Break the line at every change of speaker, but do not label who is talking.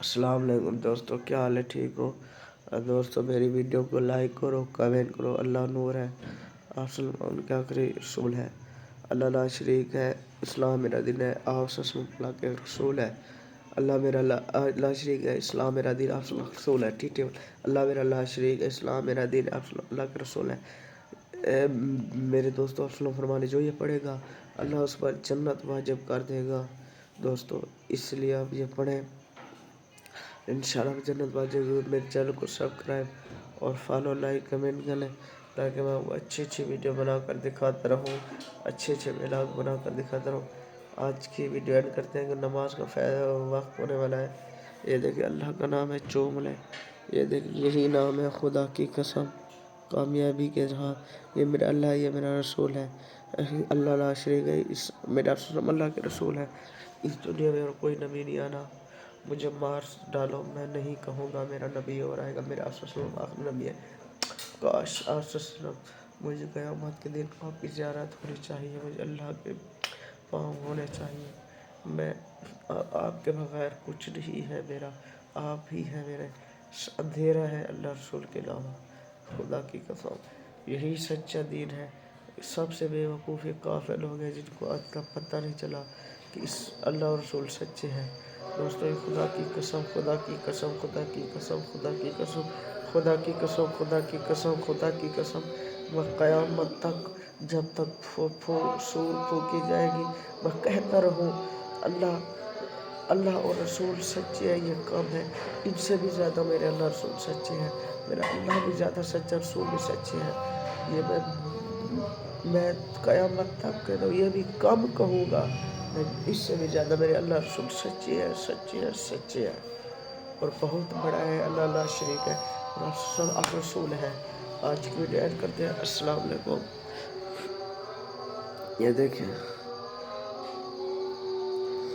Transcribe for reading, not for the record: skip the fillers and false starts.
अस्सलाम वालेकुम दोस्तों, क्या हाल है? ठीक हो दोस्तों? मेरी वीडियो को लाइक करो, कमेंट करो। अल्लाह नूर है, आप उनके आखिरी रसूल है। अल्लाह ला शरीक है, इस्लाम मेरा दिन है, आप अल्लाह के रसूल है। अल्लाह मेरा ला शरीक है, इस्लाम मेरा दिन, आप रसूल है। ठीक है, अल्लाह मेरा ला शरीक है, इस्लाम मेरा दिन, आप अल्लाह के रसूल है। मेरे दोस्तों, आप फरमाने जो ये पढ़ेगा अल्लाह उस पर जन्नत वाजिब कर देगा। दोस्तों, इसलिए आप ये पढ़ें, इंशाल्लाह जन्नत वाजिब। मेरे चैनल को सब्सक्राइब और फॉलो, लाइक, कमेंट करें ताकि मैं अच्छी अच्छी वीडियो बनाकर दिखाता रहूँ, अच्छे अच्छे व्लॉग बनाकर दिखाता रहूँ। आज की वीडियो ऐड करते हैं कि नमाज का वक्त होने वाला है। ये देखिए, अल्लाह का नाम है चूम। ये देखिए, यही नाम है खुदा की कसम, कामयाबी के जहाँ। ये मेरा अल्लाह, ये मेरा रसूल है। अल्लाह ला शरीक है, इस मेरा अल्लाह के रसूल है। इस दुनिया में और कोई नबी नहीं आना। मुझे मार डालो, मैं नहीं कहूँगा मेरा नबी और आएगा। मेरा आखिरी नबी है। काश मुझे क़यामत के दिन आपकी ज़ियारत होनी चाहिए, मुझे अल्लाह के पाँव होने चाहिए। मैं आपके बगैर कुछ नहीं है मेरा, आप ही है मेरे। अंधेरा है अल्लाह रसूल के अलावा, खुदा की कसम। यही सच्चा दीन है। सबसे बेवकूफ़ काफिर लोग हैं जिनको आज का पता नहीं चला कि इस अल्लाह रसूल सच्चे हैं। दोस्तों, ये खुदा की कसम, खुदा की कसम, खुदा की कसम, खुदा की कसम, खुदा की कसम, खुदा की कसम, खुदा की कसम। वह क़यामत तक, जब तक सूर फूकी जाएगी, मैं कहता रहूँ अल्लाह और रसूल सच्चे हैं। ये कम है, इनसे भी ज़्यादा मेरे अल्लाह रसूल सच्चे हैं। मेरा अल्लाह भी ज़्यादा सच्चा, रसूल भी सच्चे हैं। ये मैं क़यामत तक कहता हूँ, ये भी कम कहूँगा, लेकिन इससे भी ज़्यादा मेरे अल्लाह रसूल सच्चे हैं, सच्चे हैं, सच्चे हैं। और बहुत बड़ा है, अल्लाह ला शरीक है, और रसूल है। आज की वीडियो ऐड करते हैं। अस्सलाम वालेकुम। ये देखें।